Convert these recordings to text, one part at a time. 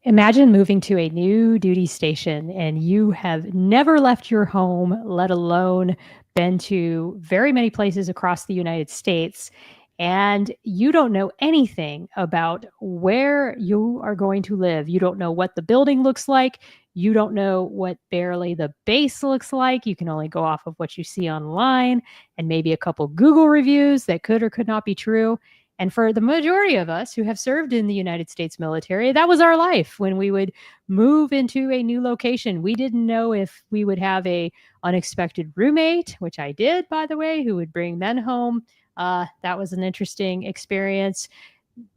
Imagine moving to a new duty station and you have never left your home, let alone been to very many places across the United States, and you don't know anything about where you are going to live. You don't know what the building looks like. You don't know what barely the base looks like. You can only go off of what you see online and maybe a couple Google reviews that could or could not be true. And for the majority of us who have served in the United States military, that was our life when we would move into a new location. We didn't know if we would have a unexpected roommate, which I did, by the way, who would bring men home. That was an interesting experience.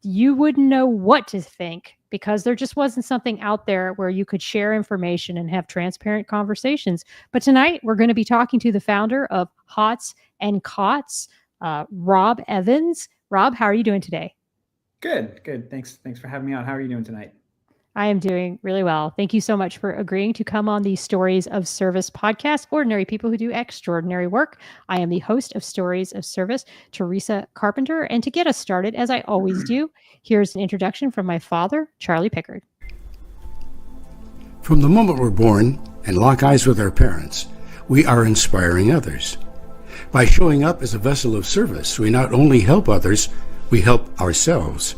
You wouldn't know what to think because there just wasn't something out there where you could share information and have transparent conversations. But tonight, we're going to be talking to the founder of Hots and Cots, Rob Evans. Rob, how are you doing today? Good. Thanks for having me on. How are you doing tonight? I am doing really well. Thank you so much for agreeing to come on the Stories of Service podcast, Ordinary People Who Do Extraordinary Work. I am the host of Stories of Service, Teresa Carpenter. And to get us started, as I always do, here's an introduction from my father, Charlie Pickard. From the moment we're born and lock eyes with our parents, we are inspiring others. By showing up as a vessel of service, we not only help others, we help ourselves.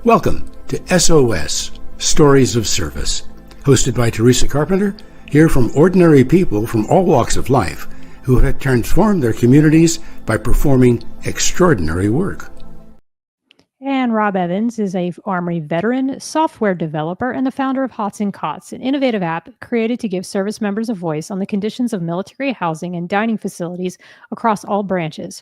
Welcome to S.O.S, Stories of Service, hosted by Teresa Carpenter, here from ordinary people from all walks of life who have transformed their communities by performing extraordinary work. And Rob Evans is a Army veteran, software developer, and the founder of Hots and Cots, an innovative app created to give service members a voice on the conditions of military housing and dining facilities across all branches.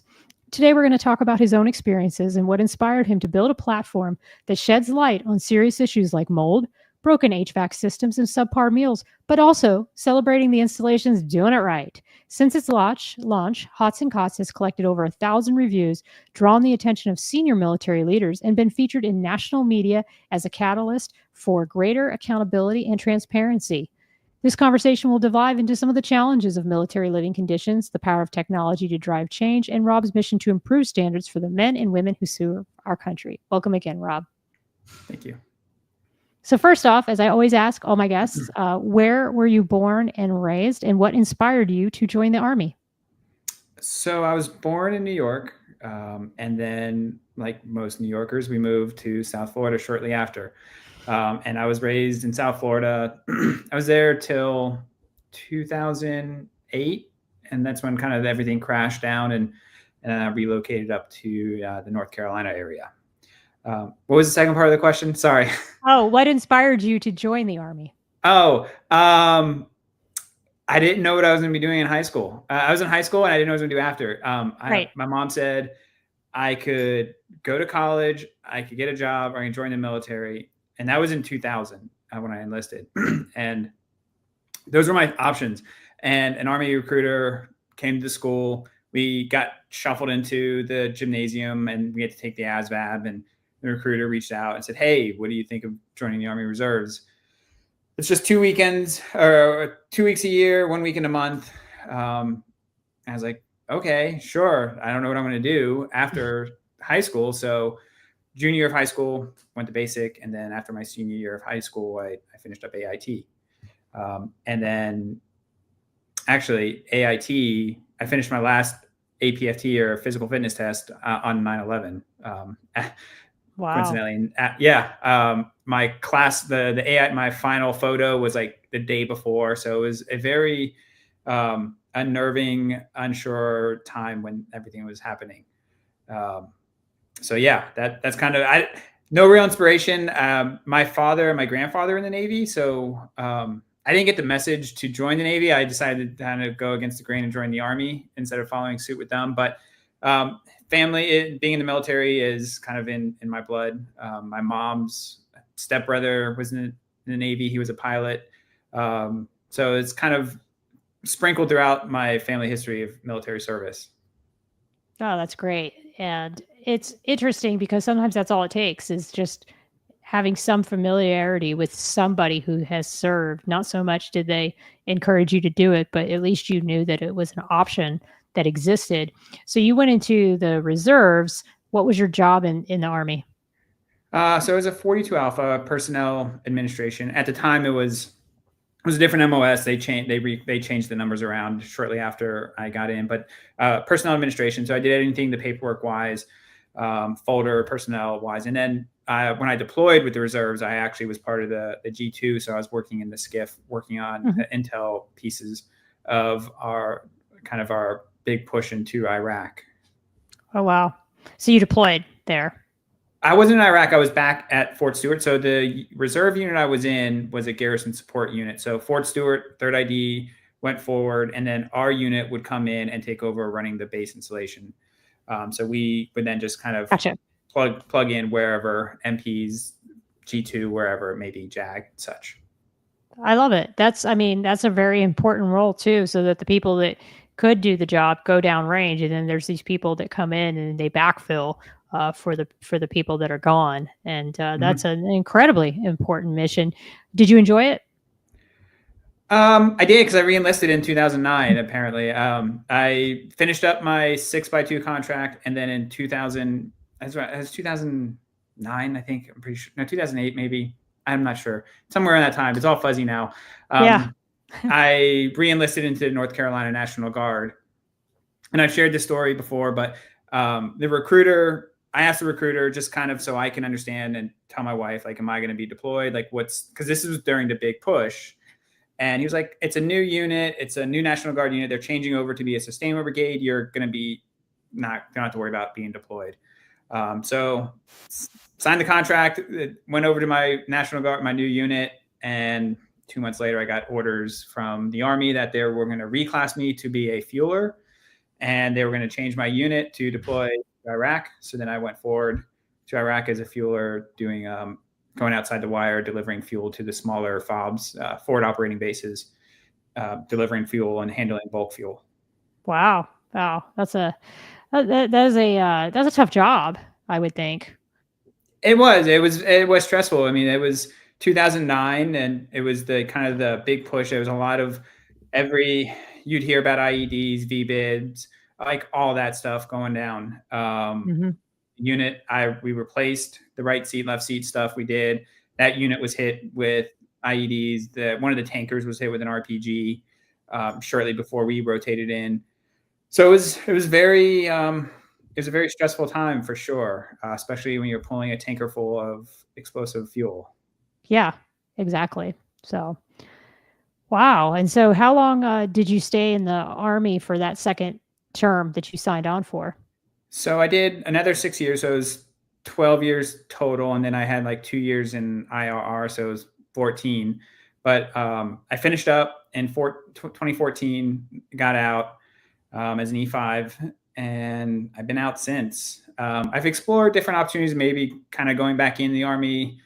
Today, we're going to talk about his own experiences and what inspired him to build a platform that sheds light on serious issues like mold, broken HVAC systems, and subpar meals, but also celebrating the installations doing it right. Since its launch, Hots and Cots has collected over 1,000 reviews, drawn the attention of senior military leaders, and been featured in national media as a catalyst for greater accountability and transparency. This conversation will dive into some of the challenges of military living conditions, the power of technology to drive change, and Rob's mission to improve standards for the men and women who serve our country. Welcome again, Rob. Thank you. So first off, as I always ask all my guests, where were you born and raised, and what inspired you to join the Army? So I was born in New York, and then, like most New Yorkers, we moved to South Florida shortly after. And I was raised in South Florida. I was there till 2008, and that's when kind of everything crashed down, and I relocated up to the North Carolina area. What was the second part of the question? Sorry. Oh, what inspired you to join the Army? I didn't know what I was going to be doing in high school. I was in high school and I didn't know what I was going to do after. Right. My mom said I could go to college, I could get a job, or I could join the military. And that was in 2000 when I enlisted. And those were my options. And an Army recruiter came to the school. We got shuffled into the gymnasium and we had to take the ASVAB, and the recruiter reached out and said, "Hey, what do you think of joining the Army Reserves? It's just 2 weekends or 2 weeks a year, 1 weekend a month." I was like, okay, sure. I don't know what I'm going to do after high school. So junior year of high school, went to basic. And then after my senior year of high school, I finished up AIT. And then actually AIT, I finished my last APFT or physical fitness test on 9/11. Wow. Coincidentally, my class, the AI, my final photo was like the day before, so it was a very unnerving, unsure time when everything was happening. So yeah, that's kind of no real inspiration. My father and my grandfather in the Navy, so I didn't get the message to join the Navy. I decided to kind of go against the grain and join the Army instead of following suit with them. But family, being in the military is kind of in my blood. My mom's stepbrother was in the Navy. He was a pilot. So it's kind of sprinkled throughout my family history of military service. Oh, that's great. And it's interesting because sometimes that's all it takes is just having some familiarity with somebody who has served. Not so much did they encourage you to do it, but at least you knew that it was an option that existed. So you went into the reserves. What was your job in the Army? So it was a 42 Alpha Personnel Administration. At the time, it was a different MOS. They changed the numbers around shortly after I got in, but personnel administration. So I did anything the paperwork wise, folder personnel wise, and then when I deployed with the reserves, I actually was part of the G2. So I was working in the skiff, working on the intel pieces of our big push into Iraq. Oh, wow. So you deployed there. I wasn't in Iraq. I was back at Fort Stewart. So the reserve unit I was in was a garrison support unit. So Fort Stewart, 3rd ID went forward, and then our unit would come in and take over running the base installation. So we would then just kind of Gotcha. plug in wherever, MPs, G2, wherever it may be, JAG, such. I love it. That's a very important role too, so that the people that could do the job go down range, and then there's these people that come in and they backfill for the people that are gone, and that's an incredibly important mission. Did you enjoy it? I did, because I re-enlisted in 2009. Apparently, I finished up my 6x2 contract, and then in 2000, as 2009, I think, I'm pretty sure, no, 2008 maybe. I'm not sure. Somewhere in that time. It's all fuzzy now. Yeah. I re-enlisted into the North Carolina National Guard, and I've shared this story before, but I asked the recruiter, just kind of so I can understand and tell my wife, like, am I going to be deployed? Like, because this was during the big push. And he was like, it's a new unit. It's a new National Guard unit. They're changing over to be a sustainment brigade. You're going to be don't have to worry about being deployed. So signed the contract, went over to my National Guard, my new unit. And 2 months later, I got orders from the Army that they were going to reclass me to be a fueler. And they were going to change my unit to deploy to Iraq. So then I went forward to Iraq as a fueler, doing going outside the wire, delivering fuel to the smaller FOBs, forward operating bases, delivering fuel and handling bulk fuel. Wow. That's a tough job, I would think. It was stressful. I mean, it was 2009, and it was the big push. There was a lot of you'd hear about IEDs, VBIDs, like all that stuff going down. Unit, we replaced the right seat, left seat stuff. We did. That unit was hit with IEDs. One of the tankers was hit with an RPG shortly before we rotated in. So it was a very stressful time for sure, especially when you're pulling a tanker full of explosive fuel. Yeah, exactly. So, wow. And so how long did you stay in the Army for that second term that you signed on for? So I did another 6 years. So it was 12 years total. And then I had like 2 years in IRR. So it was 14. But I finished up in 2014, got out as an E5, and I've been out since. I've explored different opportunities, maybe kind of going back in the Army.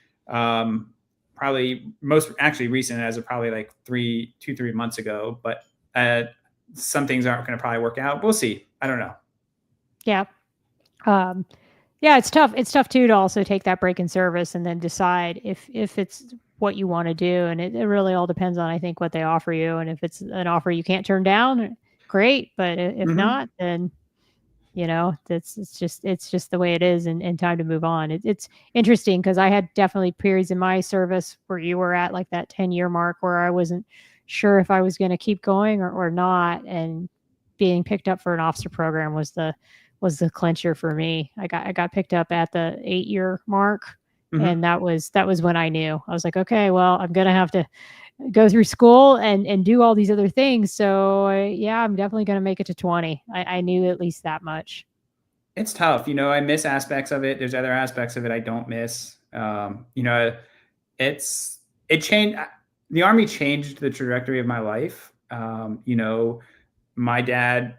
Probably most actually recent, as of probably like 3 months ago. But some things aren't going to probably work out. We'll see. I don't know. Yeah. Yeah, it's tough. It's tough too to also take that break in service and then decide if it's what you want to do. And it really all depends on, I think, what they offer you. And if it's an offer you can't turn down, great. But if not, then it's just the way it is, and time to move on. It's interesting because I had definitely periods in my service where you were at like that 10-year mark where I wasn't sure if I was going to keep going or not. And being picked up for an officer program was the clincher for me. I got picked up at the 8-year mark. And that was when I knew. I was like, okay, well, I'm going to have to go through school and do all these other things. So yeah, I'm definitely going to make it to 20. I knew at least that much. It's tough. I miss aspects of it. There's other aspects of it I don't miss. It changed. The Army changed the trajectory of my life. My dad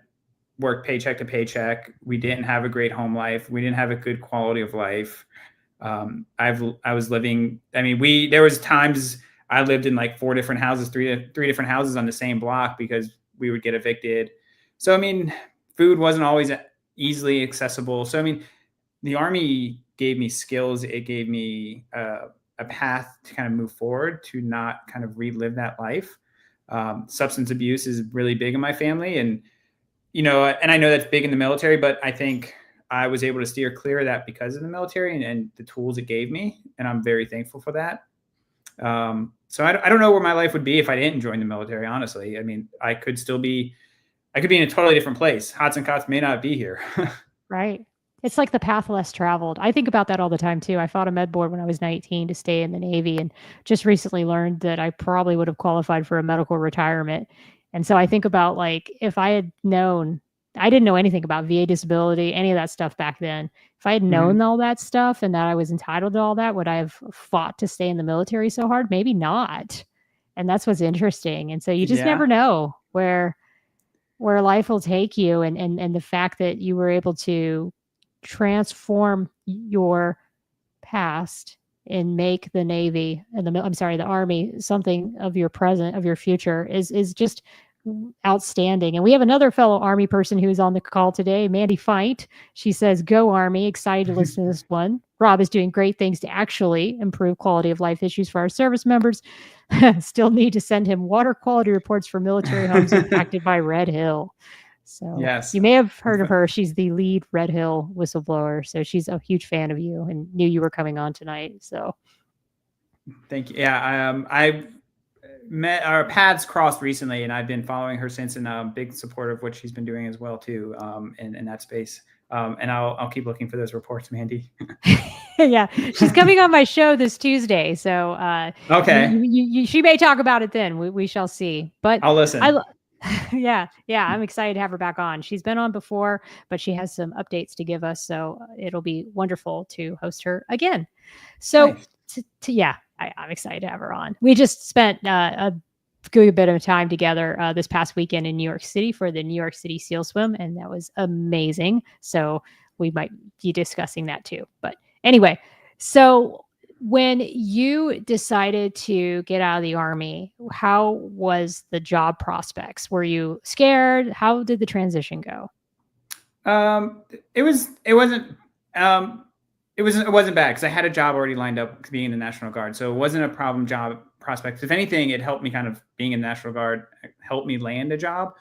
worked paycheck to paycheck. We didn't have a great home life. We didn't have a good quality of life. I was living, there was times I lived in like 4 different houses, three different houses on the same block because we would get evicted. So, food wasn't always easily accessible. So, the Army gave me skills. It gave me a path to kind of move forward, to not kind of relive that life. Substance abuse is really big in my family, and I know that's big in the military, but I think I was able to steer clear of that because of the military and the tools it gave me. And I'm very thankful for that. So I don't know where my life would be if I didn't join the military, honestly. I mean, I could be in a totally different place. Hots and Cots may not be here. Right. It's like the path less traveled. I think about that all the time too. I fought a med board when I was 19 to stay in the Navy, and just recently learned that I probably would have qualified for a medical retirement. And so I think about, like, if I had known, I didn't know anything about VA disability, any of that stuff back then. If I had known all that stuff and that I was entitled to all that, would I have fought to stay in the military so hard? Maybe not. And that's what's interesting. And so you just never know where life will take you, and the fact that you were able to transform your past and make the Navy and the Army something of your present, of your future, is just outstanding. And we have another fellow Army person who's on the call today, Mandy Feint. She says, "Go Army." Excited to listen to this one. Rob is doing great things to actually improve quality of life issues for our service members. Still need to send him water quality reports for military homes impacted by Red Hill. So Yes. You may have heard of her. She's the lead Red Hill whistleblower. So she's a huge fan of you and knew you were coming on tonight. So thank you. Yeah. I met, our paths crossed recently, and I've been following her since, and I'm big supporter of what she's been doing as well too, in that space. And I'll keep looking for those reports, Mandy. Yeah, she's coming on my show this Tuesday, so okay, she may talk about it then. We shall see. But I'll listen. Yeah, I'm excited to have her back on. She's been on before, but she has some updates to give us, so it'll be wonderful to host her again. So Nice. I'm excited to have her on. We just spent a good bit of time together this past weekend in New York City for the New York City SEAL Swim, and that was amazing. So we might be discussing that too. But anyway, so when you decided to get out of the Army, how was the job prospects? Were you scared? How did the transition go? It wasn't bad because I had a job already lined up being in the National Guard. So it wasn't a problem job prospects. If anything, it helped me kind of being in the National Guard, helped me land a job.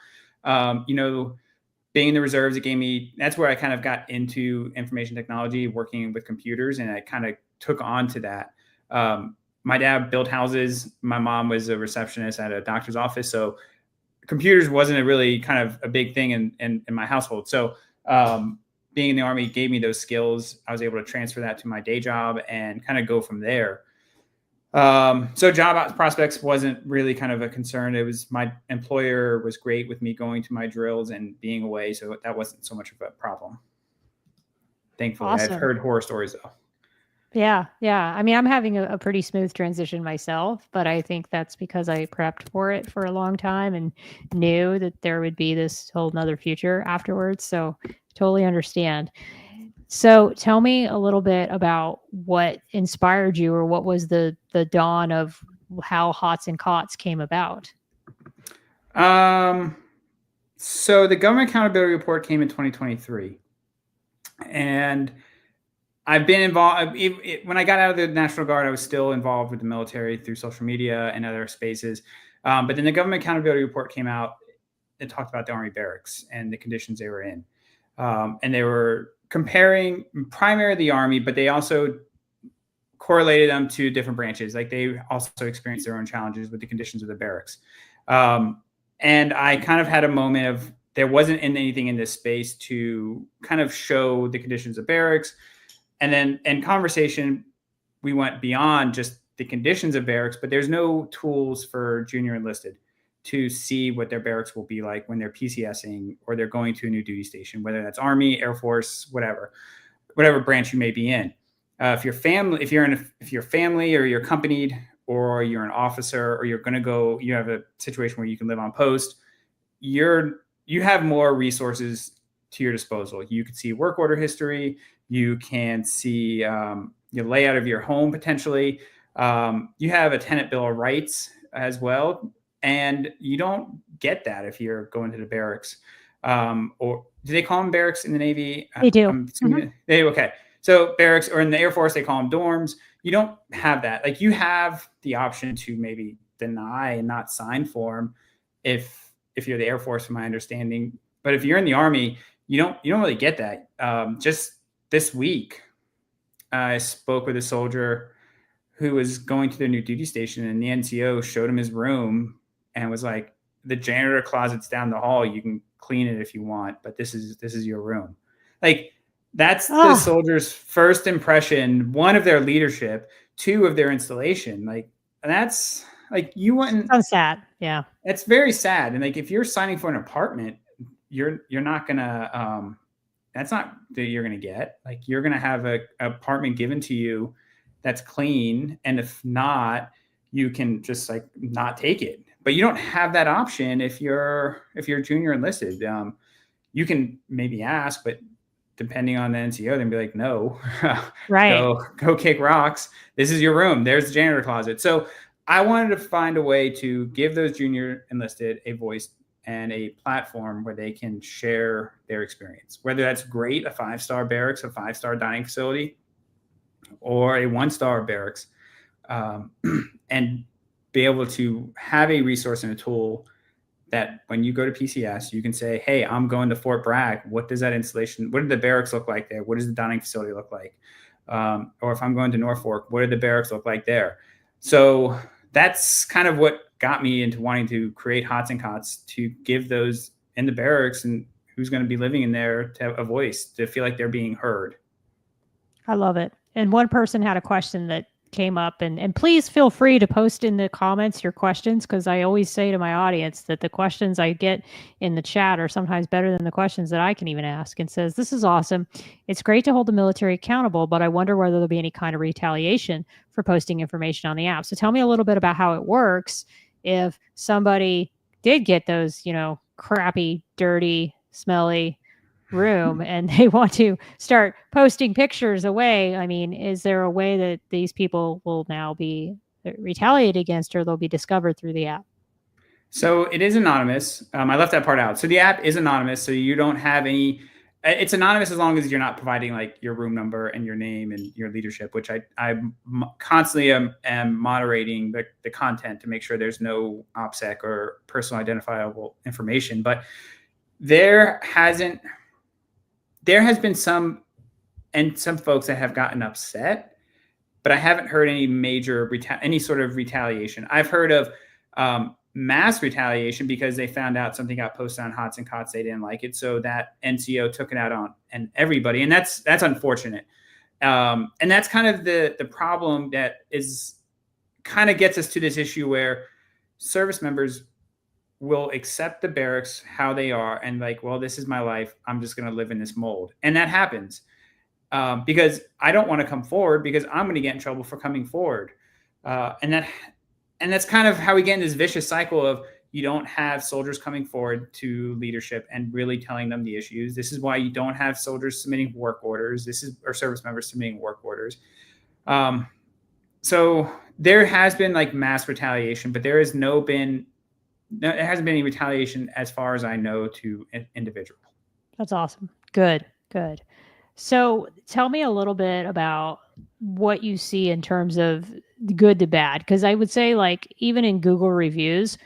Being in the reserves, that's where I kind of got into information technology, working with computers, and I kind of took on to that. My dad built houses. My mom was a receptionist at a doctor's office. So computers wasn't a really kind of a big thing in my household. So being in the Army gave me those skills. I was able to transfer that to my day job and kind of go from there. So job prospects wasn't really kind of a concern. It was, my employer was great with me going to my drills and being away. So that wasn't so much of a problem. Thankfully. Awesome. I've heard horror stories though. Yeah. I mean, I'm having a pretty smooth transition myself, but I think that's because I prepped for it for a long time and knew that there would be this whole nother future afterwards. So totally understand. So tell me a little bit about what inspired you, or what was the dawn of how Hots and Cots came about. So the Government Accountability Report came in 2023, and I've been involved. When I got out of the National Guard, I was still involved with the military through social media and other spaces. But then the Government Accountability Report came out. It talked about the Army barracks and the conditions they were in. And they were comparing primarily the Army, but they also correlated them to different branches. Like they also experienced their own challenges with the conditions of the barracks. And I kind of had a moment of, there wasn't anything in this space to kind of show the conditions of barracks. And then in conversation, we went beyond just the conditions of barracks, but there's no tools for junior enlisted to see what their barracks will be like when they're PCSing or they're going to a new duty station, whether that's Army, Air Force, whatever branch you may be in. If you're family or you're accompanied or you're an officer or you're going to go, you have a situation where you can live on post, you have more resources to your disposal. You can see work order history. You can see your layout of your home potentially. You have a tenant bill of rights as well. And you don't get that if you're going to the barracks. Or do they call them barracks in the Navy? They do. They do. Okay. So barracks, or in the Air Force, they call them dorms. You don't have that. Like you have the option to maybe deny and not sign for them if you're the Air Force, from my understanding. But if you're in the Army, you don't really get that. Just this week, I spoke with a soldier who was going to their new duty station, and the NCO showed him his room and was like, "The janitor closet's down the hall. You can clean it if you want, but this is your room." Like, that's the soldier's first impression, one of their leadership, two of their installation. Like, and that's like, you wouldn't. Sounds sad. Yeah, it's very sad. And like, if you're signing for an apartment, you're not gonna. That's not that you're gonna get. Like, you're gonna have a apartment given to you that's clean, and if not, you can just like not take it. But you don't have that option if you're junior enlisted. You can maybe ask, but depending on the NCO, they'd be like, "No, right. go kick rocks. This is your room. There's the janitor closet." So I wanted to find a way to give those junior enlisted a voice and a platform where they can share their experience, whether that's great, a 5-star barracks, a 5-star dining facility, or a 1-star barracks, and be able to have a resource and a tool that when you go to PCS, you can say, "Hey, I'm going to Fort Bragg. What does that installation, what did the barracks look like there? What does the dining facility look like?" Or if I'm going to Norfolk, what did the barracks look like there? So that's kind of what got me into wanting to create Hots and Cots, to give those in the barracks and who's going to be living in there to have a voice, to feel like they're being heard. I love it. And one person had a question that came up, and please feel free to post in the comments your questions, because I always say to my audience that the questions I get in the chat are sometimes better than the questions that I can even ask. And says, "This is awesome. It's great to hold the military accountable, but I wonder whether there'll be any kind of retaliation for posting information on the app." So tell me a little bit about how it works if somebody did get those, crappy, dirty, smelly room and they want to start posting pictures away. I mean, is there a way that these people will now be retaliated against, or they'll be discovered through the app? So it is anonymous. I left that part out. So the app is anonymous. So you don't have any. It's anonymous as long as you're not providing like your room number and your name and your leadership, which I constantly am moderating the content to make sure there's no OPSEC or personal identifiable information. But there has been some folks that have gotten upset, but I haven't heard any major any sort of retaliation. I've heard of mass retaliation because they found out something got posted on Hots and Cots, they didn't like it, so that NCO took it out on and everybody, and that's unfortunate. And that's kind of the problem that is kind of gets us to this issue where service members will accept the barracks how they are and like, well, this is my life, I'm just going to live in this mold. And that happens because I don't want to come forward because I'm going to get in trouble for coming forward. And that's kind of how we get in this vicious cycle of you don't have soldiers coming forward to leadership and really telling them the issues. This is why you don't have soldiers submitting work orders. Or service members submitting work orders. So there has been like mass retaliation, but there hasn't been any retaliation as far as I know to an individual. That's awesome. Good. So tell me a little bit about what you see in terms of good to bad. Because I would say, like, even in Google reviews,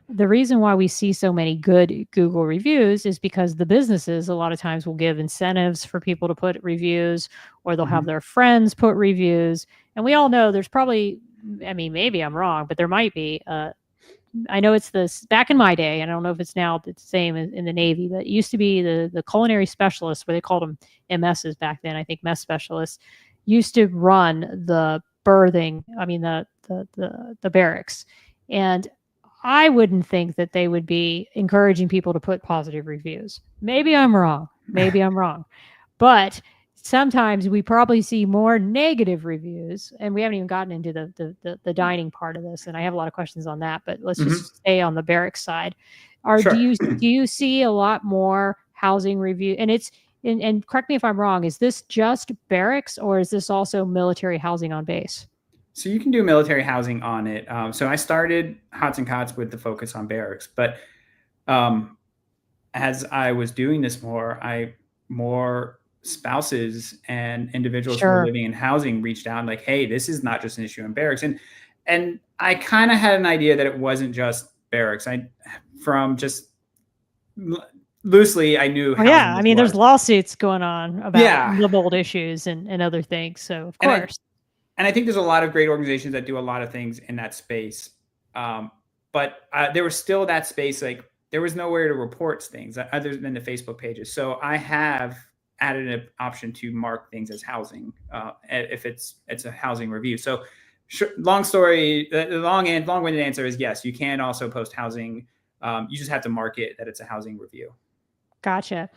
the reason why we see so many good Google reviews is because the businesses a lot of times will give incentives for people to put reviews, or they'll have their friends put reviews. And we all know there's probably, I mean, maybe I'm wrong, but there might be I know it's this back in my day, and I don't know if it's now the same in the Navy, but it used to be the culinary specialists, where they called them MSs back then. I think mess specialists used to run the berthing. I mean, the barracks. And I wouldn't think that they would be encouraging people to put positive reviews. Maybe I'm wrong. But sometimes we probably see more negative reviews, and we haven't even gotten into the dining part of this. And I have a lot of questions on that, but let's just stay on the barracks side. Sure. Do you see a lot more housing review? And and correct me if I'm wrong, is this just barracks, or is this also military housing on base? So you can do military housing on it. So I started Hots and Cots with the focus on barracks, but as I was doing this more spouses and individuals who are living in housing reached out and like, hey, this is not just an issue in barracks. And I kind of had an idea that it wasn't just barracks. From just loosely, I knew Oh housing yeah, I mean, there's was. lawsuits going on about Yeah. the mold issues and other things. So of And course, I think there's a lot of great organizations that do a lot of things in that space. But there was still that space, like there was nowhere to report things other than the Facebook pages. So I have added an option to mark things as housing if it's a housing review. So long story, the long-winded answer is yes, you can also post housing. You just have to mark it that it's a housing review. gotcha.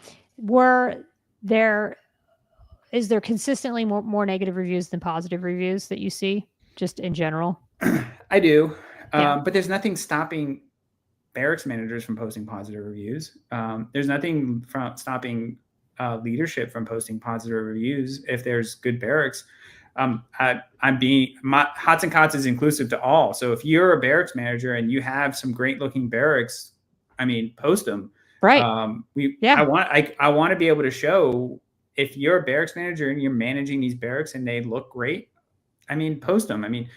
Is there consistently more negative reviews than positive reviews that you see, just in general? I do, Yeah. but there's nothing stopping barracks managers from posting positive reviews. There's nothing from stopping leadership from posting positive reviews if there's good barracks. Hots and Cots is inclusive to all. So if you're a barracks manager and you have some great looking barracks, I mean, post them. Right. I want to be able to show if you're a barracks manager and you're managing these barracks and they look great. I mean, post them. I mean,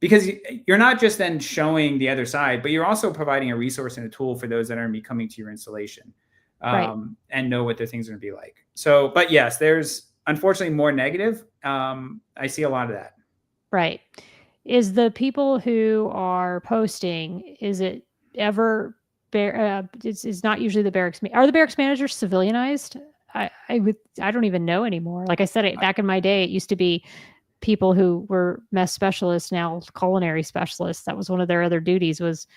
because you're not just then showing the other side, but you're also providing a resource and a tool for those that are going to be coming to your installation and know what their things are going to be like. So, but yes, there's unfortunately more negative. I see a lot of that. Right. Is the people who are posting, is it ever, it's not usually the barracks, are the barracks managers civilianized? I don't even know anymore. Like I said, back in my day, it used to be people who were mess specialists, now culinary specialists. That was one of their other duties was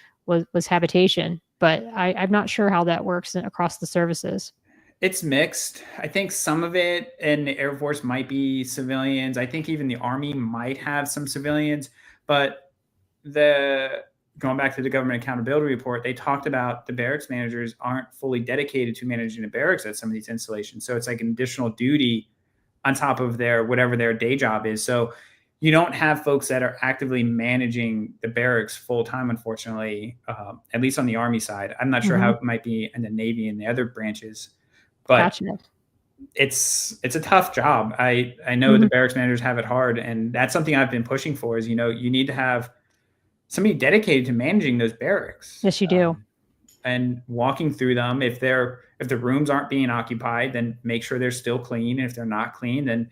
habitation. But I'm not sure how that works across the services. It's mixed. I think some of it in the Air Force might be civilians. I think even the Army might have some civilians. But going back to the government accountability report, they talked about the barracks managers aren't fully dedicated to managing the barracks at some of these installations. So it's like an additional duty on top of whatever their day job is. So you don't have folks that are actively managing the barracks full time, unfortunately, at least on the Army side. I'm not sure how it might be in the Navy and the other branches, but Gotcha. it's a tough job. I know the barracks managers have it hard, and that's something I've been pushing for is, you need to have somebody dedicated to managing those barracks. Yes, you do. And walking through them. If the rooms aren't being occupied, then make sure they're still clean. And if they're not clean, then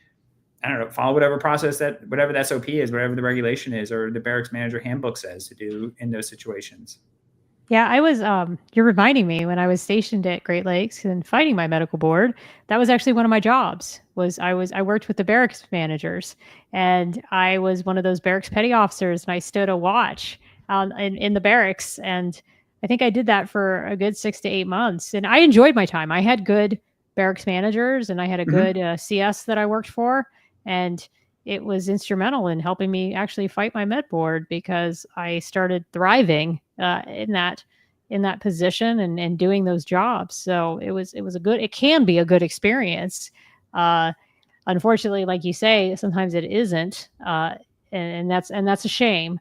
I don't know, follow whatever process whatever the SOP is, whatever the regulation is, or the barracks manager handbook says to do in those situations. Yeah, I was, you're reminding me when I was stationed at Great Lakes and fighting my medical board, that was actually one of my jobs I worked with the barracks managers, and I was one of those barracks petty officers, and I stood a watch in the barracks. And I think I did that for a good 6 to 8 months. And I enjoyed my time. I had good barracks managers and I had a good CS that I worked for. And it was instrumental in helping me actually fight my med board because I started thriving in that position and doing those jobs. So it can be a good experience. Unfortunately, like you say, sometimes it isn't. And that's a shame.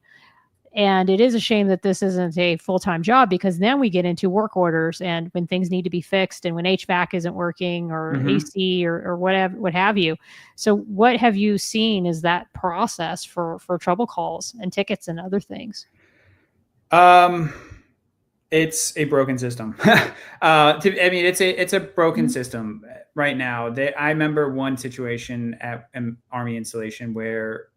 And it is a shame that this isn't a full-time job, because then we get into work orders and when things need to be fixed and when HVAC isn't working or AC or whatever, what have you. So what have you seen is that process for trouble calls and tickets and other things? It's a broken system. It's a broken system right now. I remember one situation at an Army installation where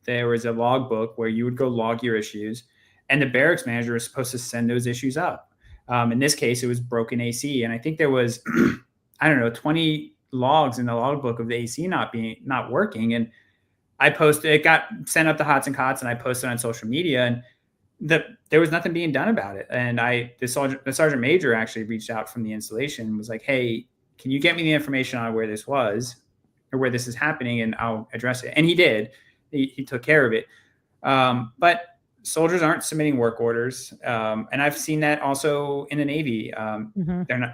there was a logbook where you would go log your issues, and the barracks manager was supposed to send those issues up. In this case, it was broken AC, and I think there was, 20 logs in the logbook of the AC not working. And it got sent up to Hots and Cots, and I posted on social media, and there was nothing being done about it. And the sergeant major actually reached out from the installation and was like, "Hey, can you get me the information on where this was or where this is happening, and I'll address it." And he did. He took care of it. But soldiers aren't submitting work orders. And I've seen that also in the Navy.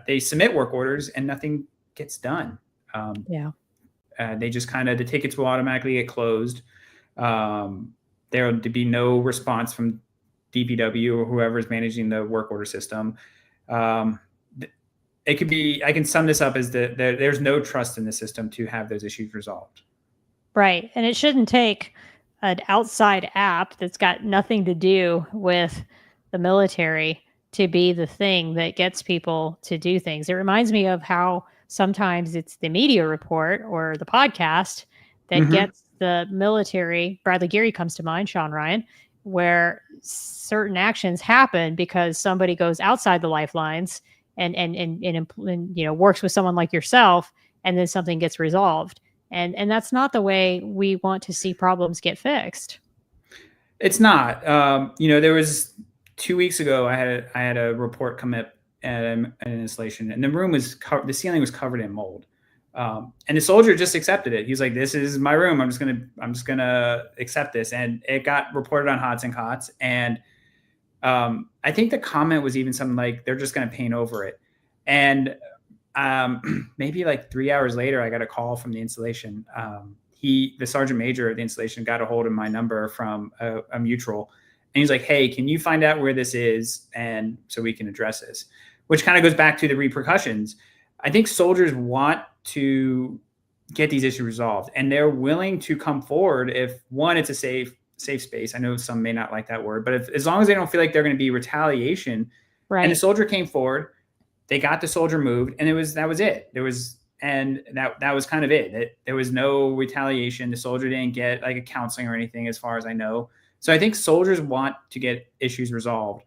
They submit work orders and nothing gets done. They just the tickets will automatically get closed. There will be no response from DPW or whoever is managing the work order system. It could be, I can sum this up as there's no trust in the system to have those issues resolved. Right. And it shouldn't take an outside app that's got nothing to do with the military to be the thing that gets people to do things. It reminds me of how sometimes it's the media report or the podcast that Mm-hmm. gets the military. Bradley Geary comes to mind, Sean Ryan, where certain actions happen because somebody goes outside the lifelines and works with someone like yourself, and then something gets resolved. And that's not the way we want to see problems get fixed. It's not. There was 2 weeks ago. I had a report come up at an installation, and the room was the ceiling was covered in mold. And the soldier just accepted it. He's like, "This is my room. I'm just gonna accept this." And it got reported on Hots and Cots. And I think the comment was even something like, "They're just gonna paint over it." And maybe like 3 hours later, I got a call from the installation. The sergeant major of the installation got a hold of my number from a mutual, and he's like, "Hey, can you find out where this is, and so we can address this?" Which kind of goes back to the repercussions. I think soldiers want to get these issues resolved, and they're willing to come forward if, one, it's a safe space. I know some may not like that word, but as long as they don't feel like they're going to be retaliation, Right. and the soldier came forward, they got the soldier moved, and that was it. That was kind of it. There was no retaliation. The soldier didn't get like a counseling or anything, as far as I know. So I think soldiers want to get issues resolved.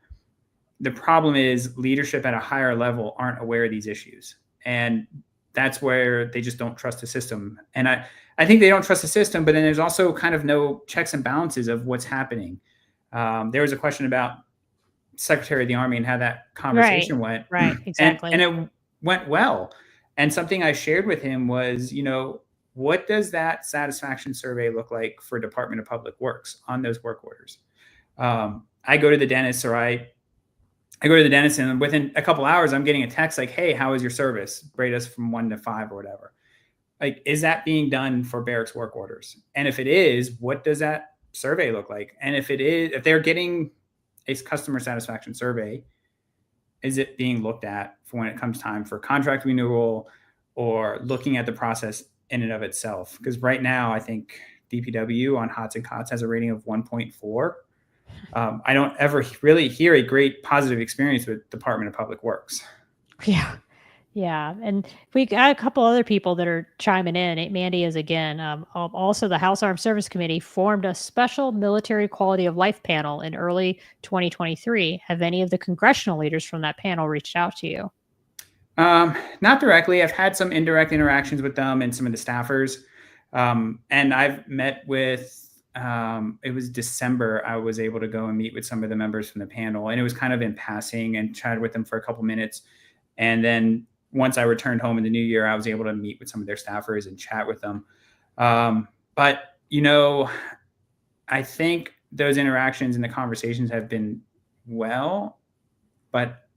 The problem is leadership at a higher level aren't aware of these issues. And that's where they just don't trust the system. And I think they don't trust the system, but then there's also kind of no checks and balances of what's happening. There was a question about Secretary of the Army and how that conversation went. Right, exactly. And it went well. And something I shared with him was, what does that satisfaction survey look like for Department of Public Works on those work orders? I go to the dentist, and within a couple hours, I'm getting a text like, "Hey, how was your service? Rate us from 1 to 5 or whatever." Like, is that being done for barracks work orders? And if it is, what does that survey look like? And if they're getting a customer satisfaction survey, is it being looked at for when it comes time for contract renewal or looking at the process in and of itself? Because right now, I think DPW on Hots and Cots has a rating of 1.4. I don't ever really hear a great positive experience with Department of Public Works. Yeah. And we got a couple other people that are chiming in. Mandy is again. Also, the House Armed Service Committee formed a special military quality of life panel in early 2023. Have any of the congressional leaders from that panel reached out to you? Not directly. I've had some indirect interactions with them and some of the staffers. And I've met with, it was December, I was able to go and meet with some of the members from the panel, and it was kind of in passing and chatted with them for a couple minutes. And then once I returned home in the new year, I was able to meet with some of their staffers and chat with them. But, I think those interactions and the conversations have been well, but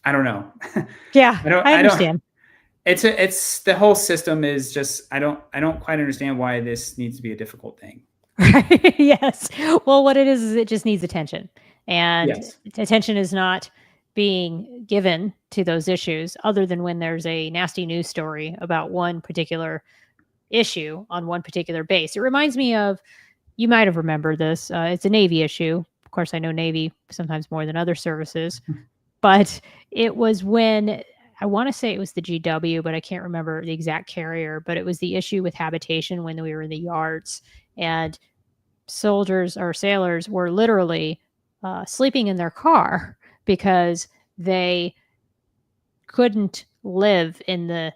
I don't know. Yeah, I understand. It's the whole system is just, I don't quite understand why this needs to be a difficult thing. Yes. Well, what it is it just needs attention. And Yes. Attention is not being given to those issues other than when there's a nasty news story about one particular issue on one particular base. It reminds me of, you might have remembered this. It's a Navy issue. Of course, I know Navy sometimes more than other services, but it was when, I want to say it was the GW, but I can't remember the exact carrier, but it was the issue with habitation when we were in the yards, and soldiers or sailors were literally sleeping in their car because they couldn't live in the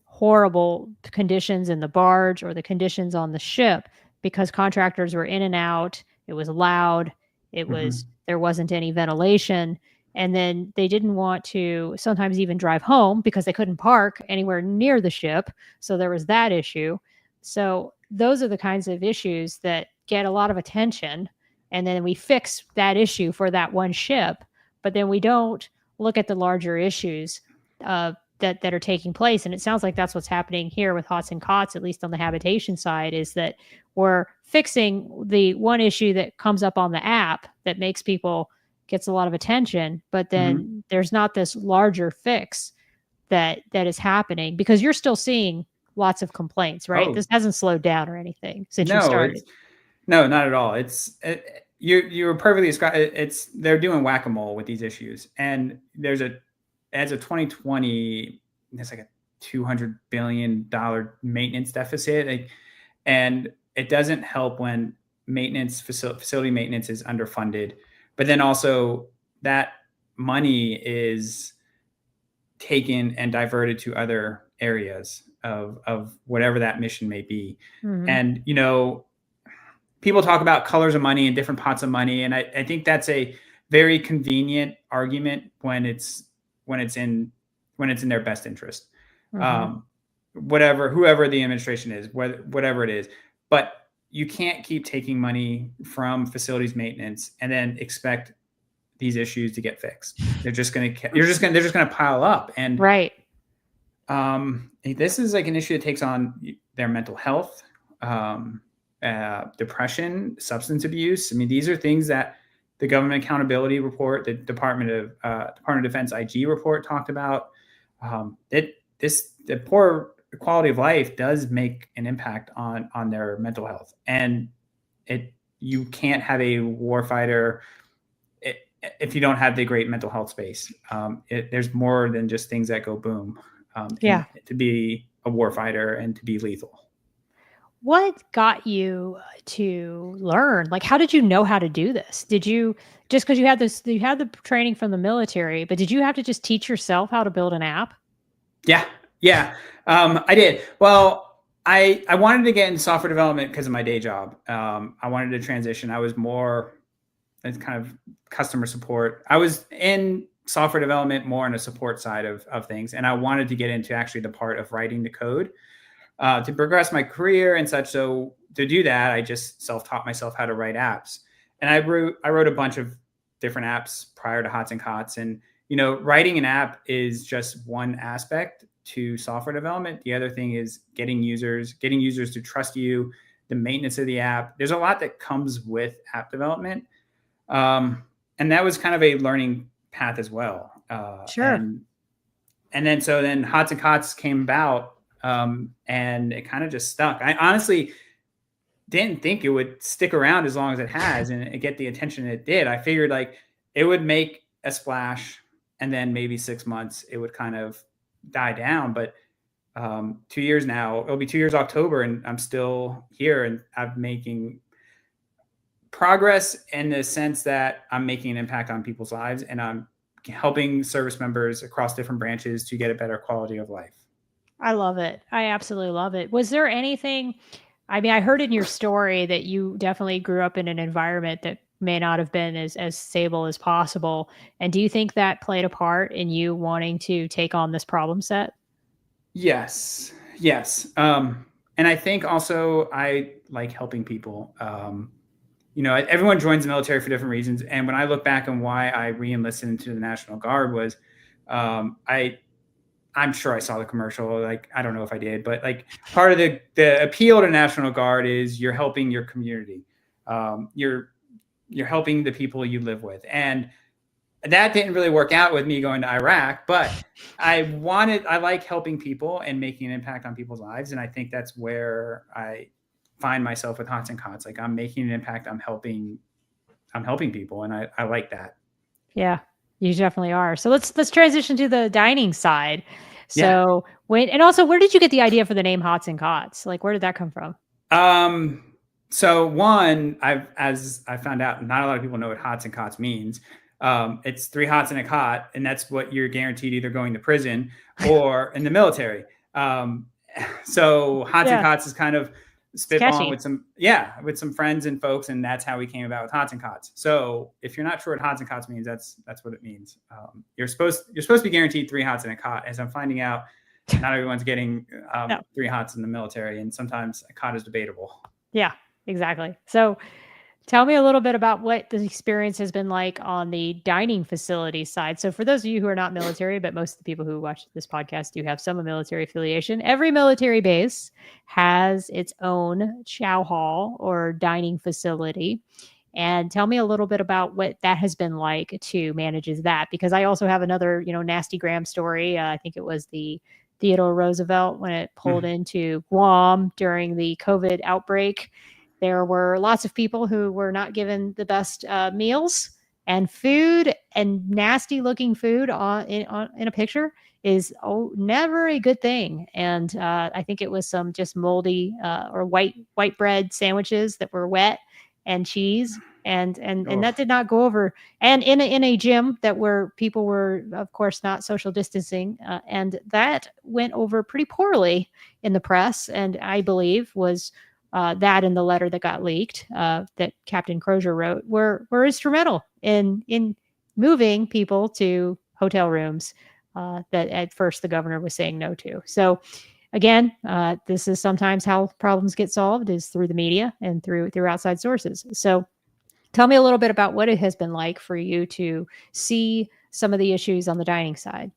horrible conditions in the barge or the conditions on the ship because contractors were in and out. It was loud. It was, there wasn't any ventilation. And then they didn't want to sometimes even drive home because they couldn't park anywhere near the ship. So there was that issue. So those are the kinds of issues that get a lot of attention. And then we fix that issue for that one ship. But then we don't look at the larger issues that are taking place. And it sounds like that's what's happening here with Hots and Cots, at least on the habitation side, is that we're fixing the one issue that comes up on the app that makes people, gets a lot of attention, but then there's not this larger fix that is happening, because you're still seeing lots of complaints, right? This hasn't slowed down or anything since you started. No, not at all. you were perfectly described. They're doing whack-a-mole with these issues, and as of 2020, there's like a $200 billion maintenance deficit, and it doesn't help when facility maintenance is underfunded, but then also that money is taken and diverted to other areas of whatever that mission may be. Mhm. And, people talk about colors of money and different pots of money. And I think that's a very convenient argument when it's in their best interest. Mhm. Whoever the administration is, whatever it is, but you can't keep taking money from facilities maintenance and then expect these issues to get fixed. They're just going to pile up. And Right. this is like an issue that takes on their mental health, depression, substance abuse. I mean, these are things that the Government Accountability Report, the Department of Defense IG report talked about. The poor quality of life does make an impact on their mental health, and you can't have a warfighter if you don't have the great mental health space. There's more than just things that go boom. To be a warfighter and to be lethal. What got you to learn? Like, how did you know how to do this? Did you just because you had the training from the military, but did you have to just teach yourself how to build an app? Yeah. I did. Well, I wanted to get into software development because of my day job. I wanted to transition. I was more kind of customer support. I was in software development more on the support side of things. And I wanted to get into actually the part of writing the code to progress my career and such. So to do that, I just self-taught myself how to write apps. And I wrote a bunch of different apps prior to Hots and Cots. And, writing an app is just one aspect to software development. The other thing is getting users to trust you, the maintenance of the app. There's a lot that comes with app development. And that was kind of a learning path as well. Sure. And then Hots and Cots came about, and it kind of just stuck. I honestly didn't think it would stick around as long as it has and get the attention it did. I figured like it would make a splash and then maybe 6 months it would kind of die down. But 2 years now, it'll be 2 years October, and I'm still here, and I'm making progress in the sense that I'm making an impact on people's lives, and I'm helping service members across different branches to get a better quality of life. I love it. I absolutely love it. Was there anything, I mean, I heard in your story that you definitely grew up in an environment that may not have been as stable as possible. And do you think that played a part in you wanting to take on this problem set? Yes. And I think also I like helping people. Everyone joins the military for different reasons. And when I look back on why I re-enlisted into the National Guard was, I'm sure I saw the commercial. Like, I don't know if I did, but like part of the appeal to National Guard is you're helping your community. You're helping the people you live with. And that didn't really work out with me going to Iraq, but I like helping people and making an impact on people's lives. And I think that's where I find myself with Hots and Cots. Like, I'm making an impact. I'm helping people. And I like that. Yeah, you definitely are. So let's transition to the dining side. So and also, where did you get the idea for the name Hots and Cots? Like, where did that come from? So one, as I found out, not a lot of people know what Hots and Cots means. It's 3 hots in a cot, and that's what you're guaranteed either going to prison or in the military. So Hots and Cots is kind of spitballing with some friends and folks, and that's how we came about with Hots and Cots. So if you're not sure what Hots and Cots means, that's what it means. You're supposed to be guaranteed 3 hots in a cot. As I'm finding out, not everyone's getting 3 hots in the military, and sometimes a cot is debatable. Yeah, exactly. So tell me a little bit about what the experience has been like on the dining facility side. So for those of you who are not military, but most of the people who watch this podcast do have some military affiliation, every military base has its own chow hall or dining facility. And tell me a little bit about what that has been like to manage that, because I also have another, nasty Graham story. I think it was the Theodore Roosevelt when it pulled into Guam during the COVID outbreak. There were lots of people who were not given the best meals, and food, and nasty looking food in a picture is never a good thing. And I think it was some just moldy or white bread sandwiches that were wet, and cheese, and Oh, that did not go over. And in a gym that where people were, of course, not social distancing, and that went over pretty poorly in the press, and I believe was that in the letter that got leaked, that Captain Crozier wrote, were instrumental in moving people to hotel rooms that at first the governor was saying no to. So again, this is sometimes how problems get solved, is through the media and through outside sources. So tell me a little bit about what it has been like for you to see some of the issues on the dining side.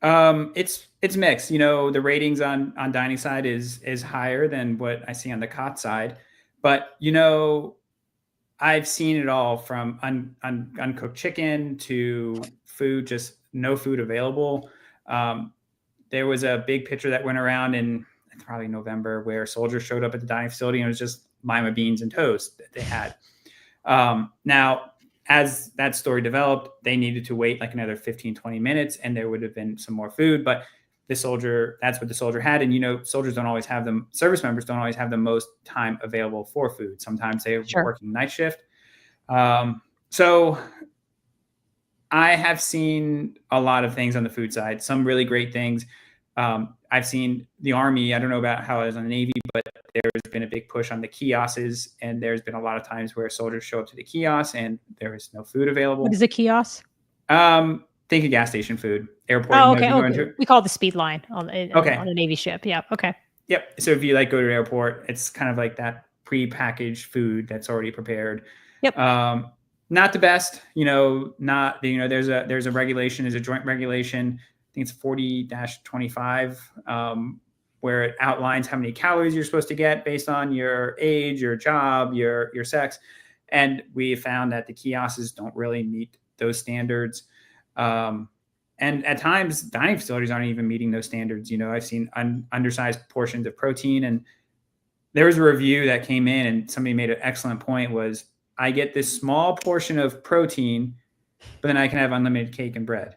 It's mixed. You know, the ratings on dining side is higher than what I see on the cot side, but you know, I've seen it all from uncooked chicken to food, just no food available. Um, there was a big picture that went around in probably November where soldiers showed up at the dining facility and it was just lima beans and toast that they had. Now, as that story developed, they needed to wait like another 15, 20 minutes and there would have been some more food. But that's what the soldier had. And, you know, soldiers don't always have them, service members don't always have the most time available for food. Sometimes they're working night shift. So I have seen a lot of things on the food side, some really great things. I've seen the Army. I don't know about how it is on the Navy, but there's been a big push on the kiosks, and there's been a lot of times where soldiers show up to the kiosk and there is no food available. What is a kiosk? Think of gas station food, airport. Oh, okay. We call it the speed line on a Navy ship. Yeah. Okay. Yep. So if you like go to the airport, it's kind of like that pre-packaged food that's already prepared. Yep. Not the best, you know, there's a regulation, there's a joint regulation. I think it's 40-25, where it outlines how many calories you're supposed to get based on your age, your job, your sex. And we found that the kiosks don't really meet those standards. And at times dining facilities aren't even meeting those standards. You know, I've seen undersized portions of protein, and there was a review that came in and somebody made an excellent point was, I get this small portion of protein, but then I can have unlimited cake and bread.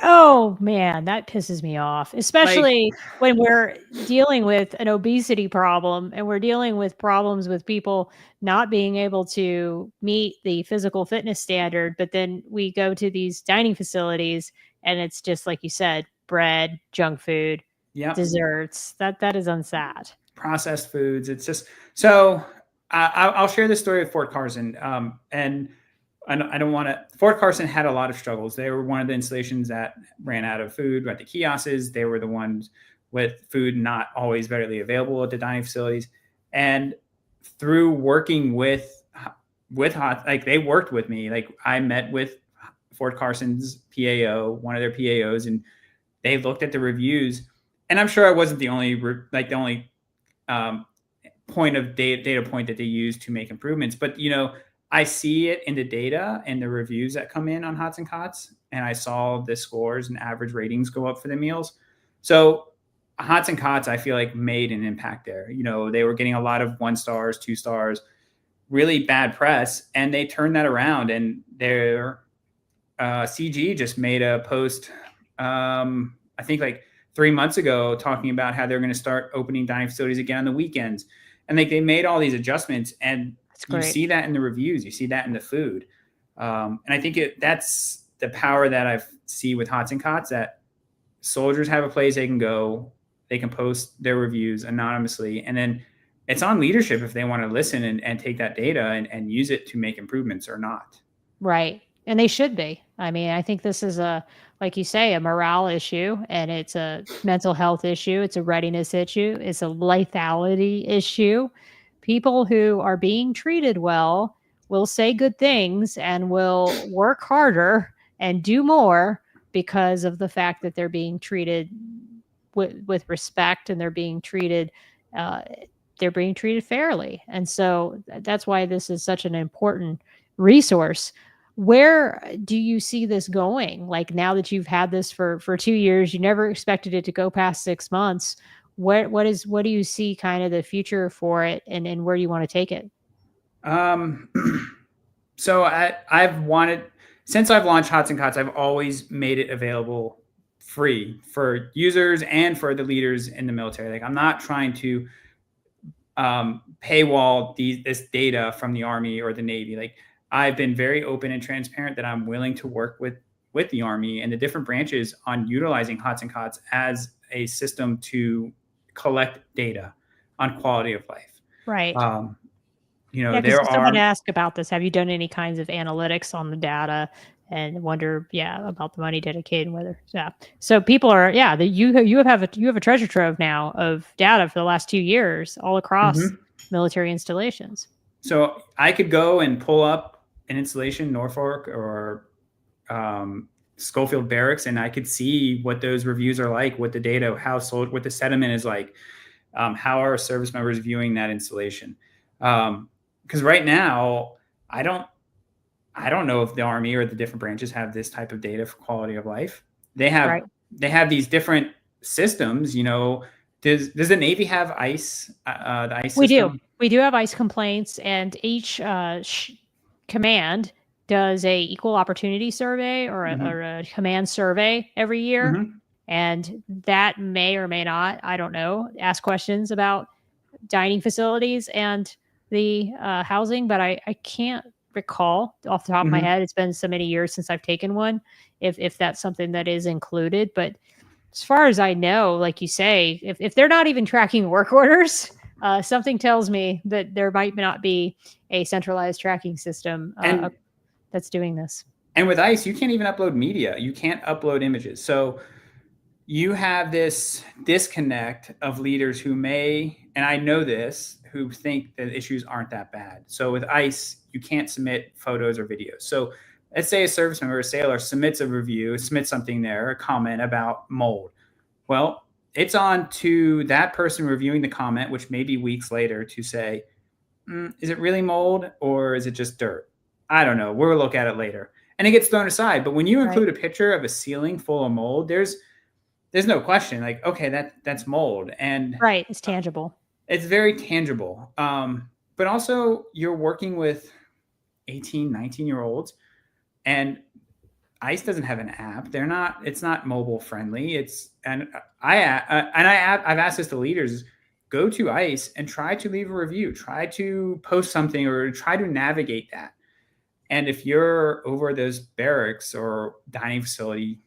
Oh man, that pisses me off, especially when we're dealing with an obesity problem and we're dealing with problems with people not being able to meet the physical fitness standard. But then we go to these dining facilities and it's just like you said, bread, junk food, desserts. That is unsat. Processed foods. It's just so. I'll share this story of Fort Carson, and I don't want to. Fort Carson had a lot of struggles. They were one of the installations that ran out of food at the kiosks. They were the ones with food not always readily available at the dining facilities. And through working with Hot, like they worked with me. Like I met with Fort Carson's PAO, one of their PAOs, and they looked at the reviews. And I'm sure I wasn't the only point of data point that they use to make improvements. But, you know, I see it in the data and the reviews that come in on Hots and Cots, and I saw the scores and average ratings go up for the meals. So Hots and Cots, I feel like made an impact there. You know, they were getting a lot of 1 stars, 2 stars, really bad press, and they turned that around. And their CG just made a post, I think like 3 months ago, talking about how they're going to start opening dining facilities again on the weekends. And like they made all these adjustments, and you see that in the reviews, you see that in the food. And I think that's the power that I see with Hots and Cots, that soldiers have a place they can go, they can post their reviews anonymously. And then it's on leadership if they want to listen and take that data and use it to make improvements or not. Right. And they should be. I mean, I think this is like you say, a morale issue, and it's a mental health issue. It's a readiness issue. It's a lethality issue. People who are being treated well will say good things and will work harder and do more because of the fact that they're being treated with respect, and they're being treated fairly. And so that's why this is such an important resource. Where do you see this going? Like now that you've had this for 2 years, you never expected it to go past 6 months. what do you see kind of the future for it, and where do you want to take it? So I've wanted, since I've launched Hots and Cots, I've always made it available free for users and for the leaders in the military. Like, I'm not trying to paywall this data from the Army or the Navy. Like, I've been very open and transparent that I'm willing to work with the Army and the different branches on utilizing Hots and Cots as a system to collect data on quality of life. Right. Yeah, because someone asked about this. Have you done any kinds of analytics on the data, and wonder, about the money dedicated and whether, So people are, you have a treasure trove now of data for the last 2 years all across military installations. So I could go and pull up an installation, Norfolk or Schofield Barracks, and I could see what those reviews are like, what the data, what the sentiment is like, how are service members viewing that installation. Because right now, I don't know if the Army or the different branches have this type of data for quality of life. They have these different systems. Does the Navy have ICE? The ICE system? We do have ICE complaints, and each command does a equal opportunity survey or a command survey every year, and that may or may not, I don't know, ask questions about dining facilities and the housing, but I can't recall off the top of my head. It's been so many years since I've taken one, if that's something that is included. But as far as I know, like you say, if they're not even tracking work orders, something tells me that there might not be a centralized tracking system that's doing this. And with ICE, you can't even upload media. You can't upload images. So you have this disconnect of leaders who may, and I know this, who think that issues aren't that bad. So with ICE, you can't submit photos or videos. So let's say a service member, a sailor, submits a review, submits something there, a comment about mold. Well, it's on to that person reviewing the comment, which may be weeks later, to say, is it really mold or is it just dirt? I don't know. We'll look at it later. And it gets thrown aside. But when you include a picture of a ceiling full of mold, there's no question, like, okay, that's mold. And it's tangible. It's very tangible. But also, you're working with 18, 19-year-olds, and ICE doesn't have an app. It's not mobile friendly. I've asked this to leaders: go to ICE and try to leave a review, try to post something, or try to navigate that. And if you're over those barracks or dining facility,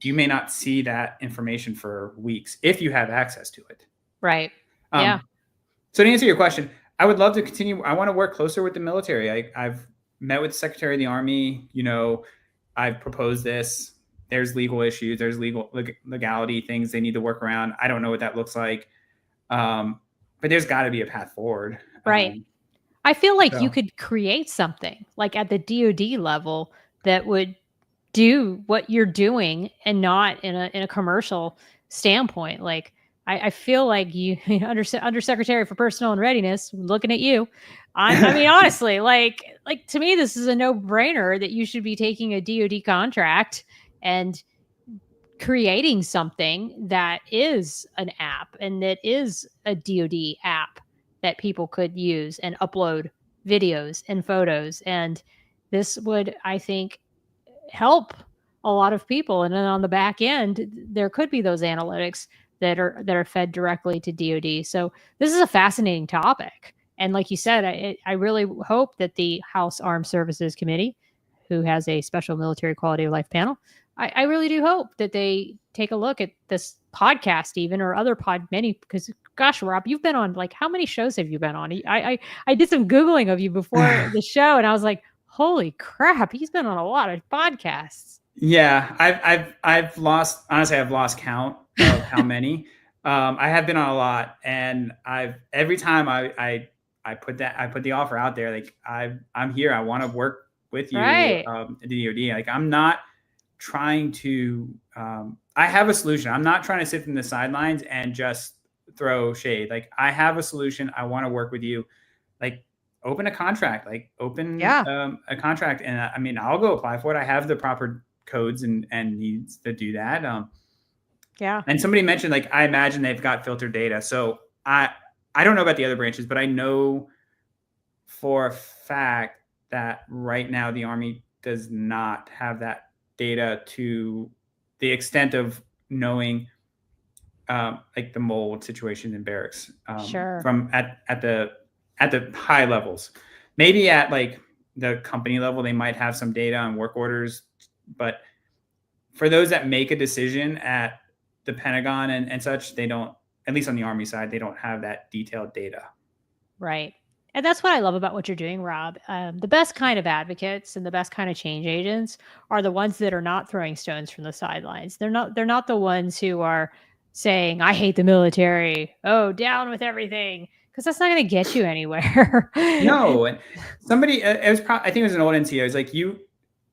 you may not see that information for weeks if you have access to it. Right. So to answer your question, I would love to continue. I want to work closer with the military. I've met with the Secretary of the Army. I've proposed this. There's legal issues. There's legality things they need to work around. I don't know what that looks like. But there's got to be a path forward. Right. I feel like you could create something like at the DoD level that would do what you're doing and not in a commercial standpoint. Like, I feel like you, Undersecretary for Personnel and Readiness, looking at you. I mean, honestly, like to me, this is a no-brainer that you should be taking a DoD contract and creating something that is an app and that is a DoD app that people could use and upload videos and photos. And this would, I think, help a lot of people. And then on the back end, there could be those analytics that are fed directly to DoD. So this is a fascinating topic. And like you said, I really hope that the House Armed Services Committee, who has a special military quality of life panel, I really do hope that they take a look at this podcast even, or other because gosh, Rob, you've been on, like, how many shows have you been on? I did some Googling of you before the show, and I was like, holy crap, he's been on a lot of podcasts. Yeah, I've lost count of how many. I have been on a lot, and every time I put the offer out there, like, I'm here. I want to work with you, at the DoD. Like, I'm not trying to. I have a solution. I'm not trying to sit in the sidelines and just throw shade. Like, I have a solution. I want to work with you. Like, open a contract. Like, open a contract, and I mean, I'll go apply for it. I have the proper codes and needs to do that. Yeah. And somebody mentioned, like, I imagine they've got filtered data. So I don't know about the other branches, but I know for a fact that right now the Army does not have that data to the extent of knowing like the mold situation in barracks Sure. from at the high levels. Maybe at like the company level, they might have some data on work orders, but for those that make a decision at the Pentagon and such, they don't. At least on the Army side, they don't have that detailed data. Right. And that's what I love about what you're doing, Rob. The best kind of advocates and the best kind of change agents are the ones that are not throwing stones from the sidelines. They're not the ones who are saying, I hate the military. Oh, down with everything. Because that's not going to get you anywhere. No, and somebody it was I think it was an old NCO. It's like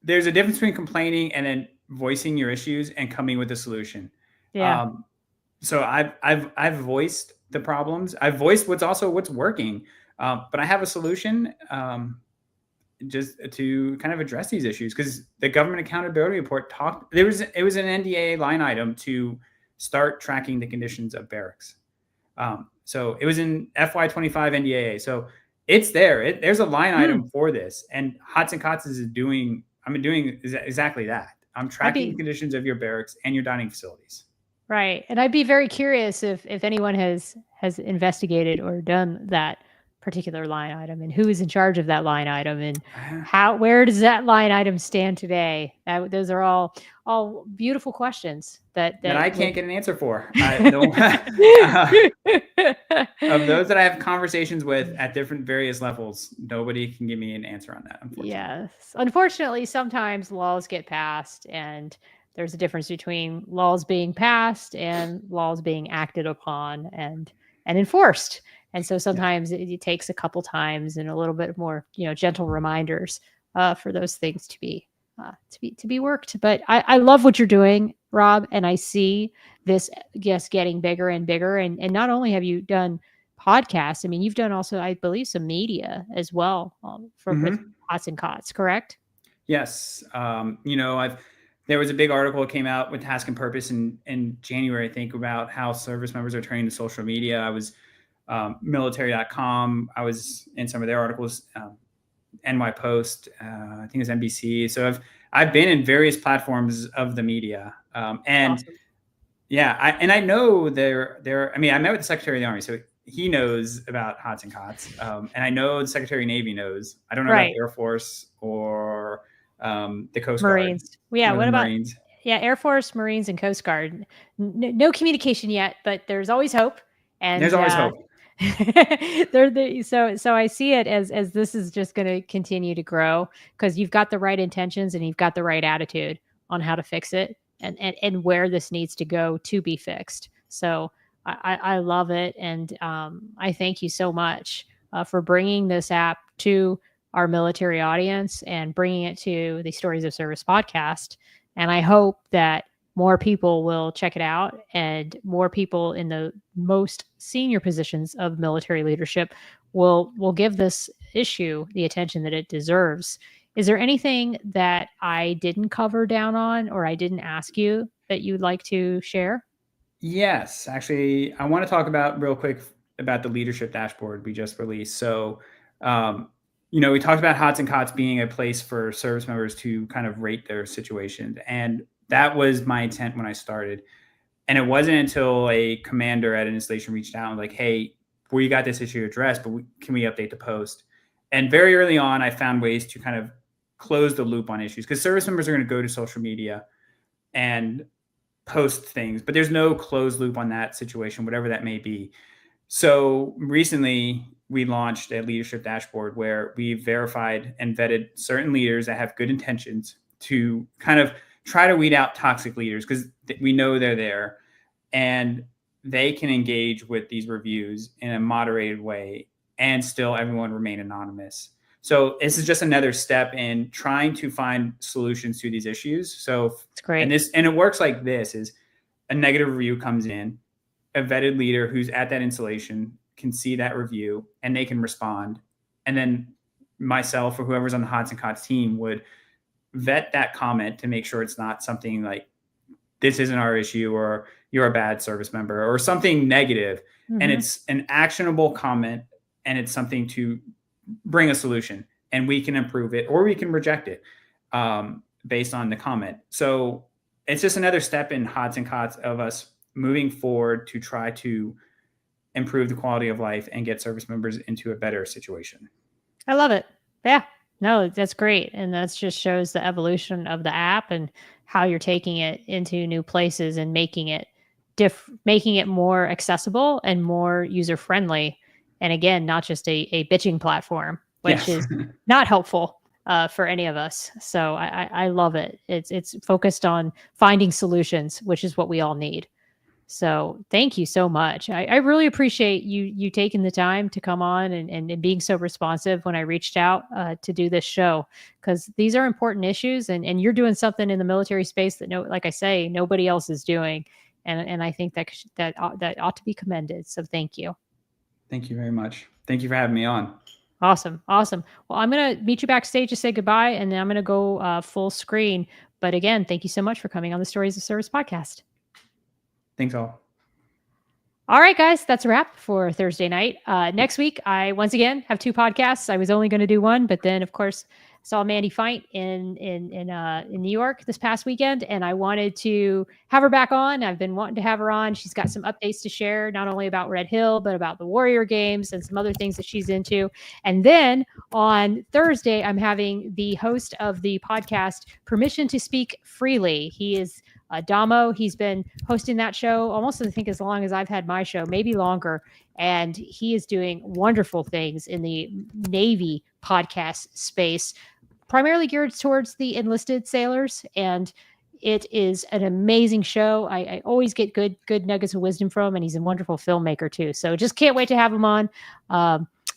there's a difference between complaining and then voicing your issues and coming with a solution. Yeah. So I've voiced the problems. I've voiced what's working, but I have a solution just to kind of address these issues because the government accountability report it was an NDAA line item to start tracking the conditions of barracks. So it was in FY25 NDAA. So it's there. There's a line item for this, and Hots and Cots is doing. I'm doing exactly that. I'm tracking the conditions of your barracks and your dining facilities. Right. And I'd be very curious if anyone has investigated or done that particular line item and who is in charge of that line item and where does that line item stand today? Those are all beautiful questions that I can't get an answer for. Of those that I have conversations with at different various levels, nobody can give me an answer on that, unfortunately. Yes. Unfortunately, sometimes laws get passed and there's a difference between laws being passed and laws being acted upon and enforced. And so sometimes it takes a couple times and a little bit more, gentle reminders for those things to be worked. But I love what you're doing, Rob, and I see this just getting bigger and bigger. And not only have you done podcasts, I mean, you've done also, I believe, some media as well with Hots and Cots, correct? Yes. There was a big article that came out with Task and Purpose in January, I think, about how service members are turning to social media. I was military.com. I was in some of their articles, NY Post, I think it was NBC. So I've been in various platforms of the media. And awesome. Yeah, I know I met with the Secretary of the Army, so he knows about Hots and Cots. And I know the Secretary of Navy knows. I don't know about the Air Force or the Coast Marines. Guard. Yeah, what about Marines? Yeah, Air Force, Marines, and Coast Guard. No communication yet, but there's always hope. And there's always hope. So I see it as this is just going to continue to grow because you've got the right intentions and you've got the right attitude on how to fix it and where this needs to go to be fixed. So I love it. And I thank you so much for bringing this app to our military audience and bringing it to the Stories of Service podcast. And I hope that more people will check it out and more people in the most senior positions of military leadership will give this issue the attention that it deserves. Is there anything that I didn't cover down on or I didn't ask you that you'd like to share? Yes, actually, I want to talk about real quick about the leadership dashboard we just released. So, we talked about Hots and Cots being a place for service members to kind of rate their situation. And that was my intent when I started. And it wasn't until a commander at an installation reached out and like, hey, we got this issue addressed, but can we update the post? And very early on, I found ways to kind of close the loop on issues because service members are going to go to social media and post things, but there's no closed loop on that situation, whatever that may be. So recently we launched a leadership dashboard where we verified and vetted certain leaders that have good intentions to kind of try to weed out toxic leaders because we know they're there and they can engage with these reviews in a moderated way and still everyone remain anonymous. So this is just another step in trying to find solutions to these issues. So it's great. And it works like this is a negative review comes in, a vetted leader who's at that installation can see that review and they can respond. And then myself or whoever's on the Hots and Cots team would vet that comment to make sure it's not something like this isn't our issue, or you're a bad service member, or something negative. And it's an actionable comment, and it's something to bring a solution, and we can improve it or we can reject it based on the comment. So it's just another step in Hots and Cots of us moving forward to try to improve the quality of life and get service members into a better situation. I love it. Yeah, no, that's great. And that just shows the evolution of the app and how you're taking it into new places and making it more accessible and more user friendly. And again, not just a bitching platform, which is not helpful for any of us. So I love it. It's focused on finding solutions, which is what we all need. So thank you so much. I really appreciate you taking the time to come on and being so responsive when I reached out to do this show, because these are important issues, and you're doing something in the military space that, like I say, nobody else is doing. And I think that ought to be commended. So thank you. Thank you very much. Thank you for having me on. Awesome. Well, I'm going to meet you backstage to say goodbye, and then I'm going to go full screen. But again, thank you so much for coming on the Stories of Service podcast. Thanks all. All right, guys, that's a wrap for Thursday night. Next week, I once again have 2 podcasts. I was only going to do one, but then, of course, saw Mandy fight in New York this past weekend, and I wanted to have her back on. I've been wanting to have her on. She's got some updates to share, not only about Red Hill, but about the Warrior Games and some other things that she's into. And then on Thursday, I'm having the host of the podcast, Permission to Speak Freely. He is Damo. He's been hosting that show almost, I think, as long as I've had my show, maybe longer. And he is doing wonderful things in the Navy podcast space, primarily geared towards the enlisted sailors. And it is an amazing show. I always get good nuggets of wisdom from him, and he's a wonderful filmmaker too. So just can't wait to have him on.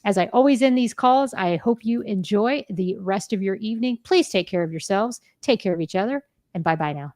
As I always end these calls, I hope you enjoy the rest of your evening. Please take care of yourselves, take care of each other, and bye-bye now.